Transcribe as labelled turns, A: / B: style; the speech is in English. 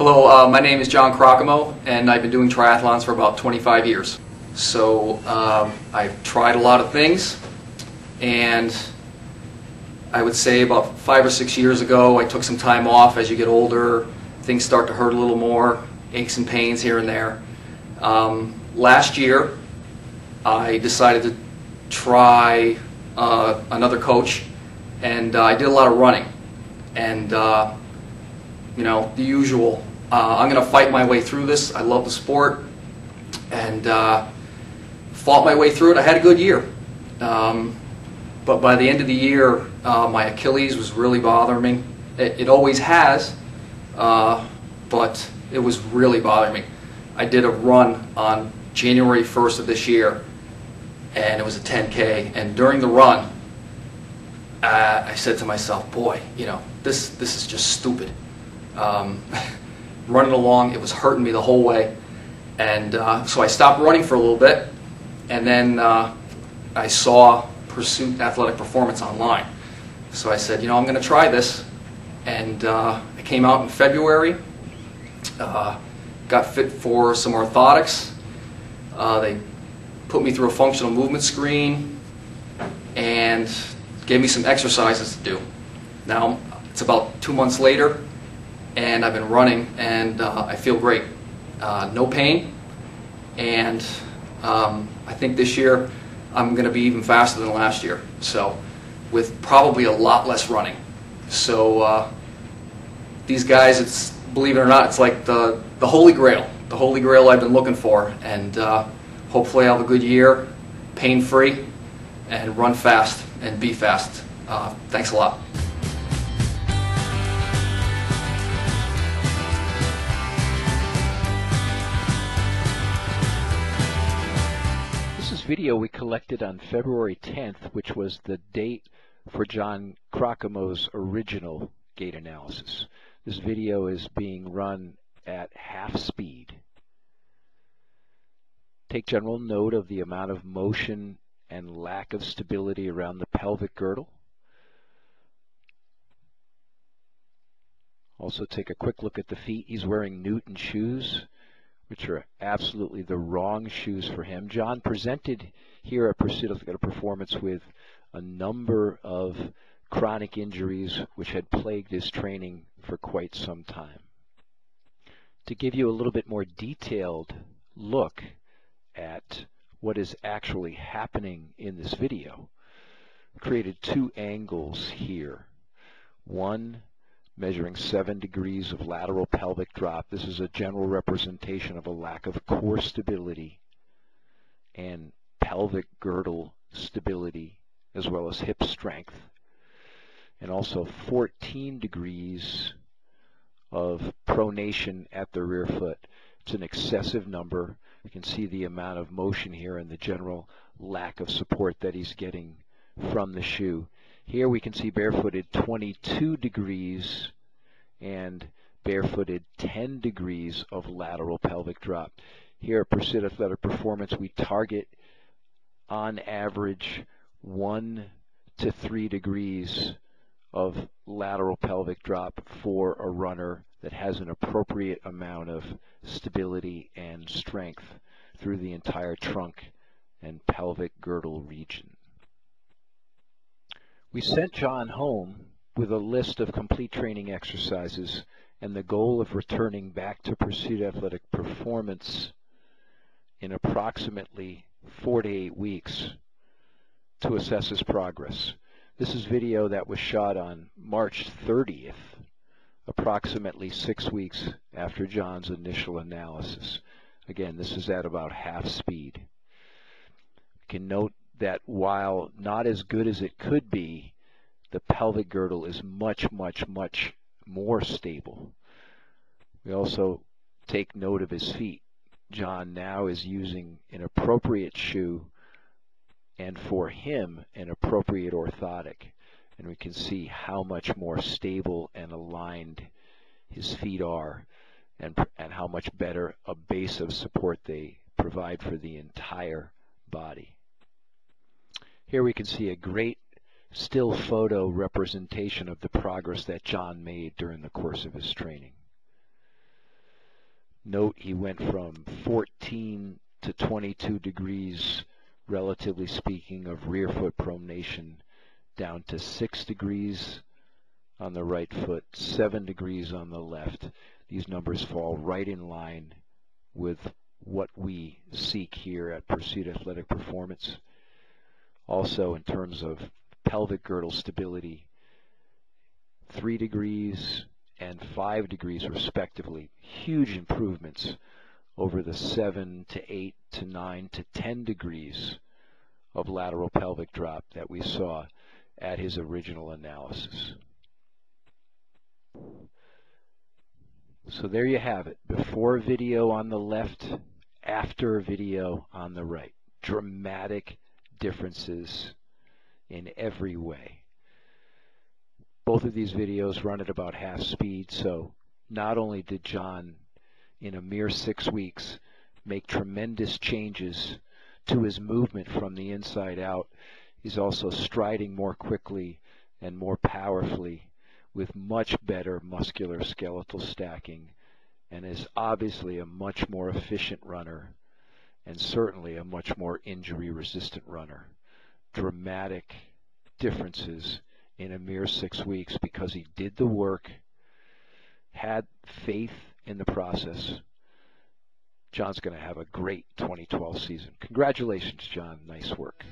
A: Hello, my name is John Crocamo, and I've been doing triathlons for about 25 years. So I've tried a lot of things, and I would say about 5 or 6 years ago I took some time off. As you get older, things start to hurt a little more, aches and pains here and there. Last year I decided to try another coach, and I did a lot of running, and you know, the usual. I'm going to fight my way through this. I love the sport, and fought my way through it. I had a good year, but by the end of the year my Achilles was really bothering me. It always has, but it was really bothering me. I did a run on January 1st of this year, and it was a 10K, and during the run I said to myself, boy, you know, this is just stupid. Running along, it was hurting me the whole way, and so I stopped running for a little bit, and then I saw Pursuit Athletic Performance online. So I said, you know, I'm going to try this, and I came out in February, got fit for some orthotics. They put me through a functional movement screen and gave me some exercises to do. Now, it's about 2 months later, and I've been running, and I feel great. No pain, and I think this year I'm going to be even faster than last year, so with probably a lot less running. So these guys, it's, believe it or not, it's like the holy grail I've been looking for, and hopefully I'll have a good year, pain-free, and run fast and be fast. Thanks a lot.
B: Video we collected on February 10th, which was the date for John Crocamo's original gait analysis. This video is being run at half speed. Take general note of the amount of motion and lack of stability around the pelvic girdle. Also take a quick look at the feet. He's wearing Newton shoes, which are absolutely the wrong shoes for him. John presented here at Pursuit Athletic Performance with a number of chronic injuries which had plagued his training for quite some time. To give you a little bit more detailed look at what is actually happening in this video, I created two angles here. One measuring 7 degrees of lateral pelvic drop. This is a general representation of a lack of core stability and pelvic girdle stability, as well as hip strength. And also 14 degrees of pronation at the rear foot. It's an excessive number. You can see the amount of motion here and the general lack of support that he's getting from the shoe. Here we can see barefooted 22 degrees and barefooted 10 degrees of lateral pelvic drop. Here at Pursuit Athletic Performance, we target on average 1 to 3 degrees of lateral pelvic drop for a runner that has an appropriate amount of stability and strength through the entire trunk and pelvic girdle region. We sent John home with a list of complete training exercises and the goal of returning back to Pursuit Athletic Performance in approximately 4 to 8 weeks to assess his progress. This is video that was shot on March 30th, approximately 6 weeks after John's initial analysis. Again, this is at about half speed. You can note that while not as good as it could be, the pelvic girdle is much more stable. We also take note of his feet. John now is using an appropriate shoe, and for him, an appropriate orthotic. And we can see how much more stable and aligned his feet are, and how much better a base of support they provide for the entire body. Here we can see a great still photo representation of the progress that John made during the course of his training. Note he went from 14 to 22 degrees, relatively speaking, of rear foot pronation down to 6 degrees on the right foot, 7 degrees on the left. These numbers fall right in line with what we seek here at Pursuit Athletic Performance. Also, in terms of pelvic girdle stability, 3 degrees and 5 degrees respectively. Huge improvements over the 7 to 8 to 9 to 10 degrees of lateral pelvic drop that we saw at his original analysis. So there you have it. Before video on the left, after video on the right. Dramatic differences in every way. Both of these videos run at about half speed, so not only did John, in a mere 6 weeks, make tremendous changes to his movement from the inside out, he's also striding more quickly and more powerfully with much better muscular skeletal stacking, and is obviously a much more efficient runner and certainly a much more injury-resistant runner. Dramatic differences in a mere 6 weeks because he did the work, had faith in the process. John's going to have a great 2012 season. Congratulations, John. Nice work.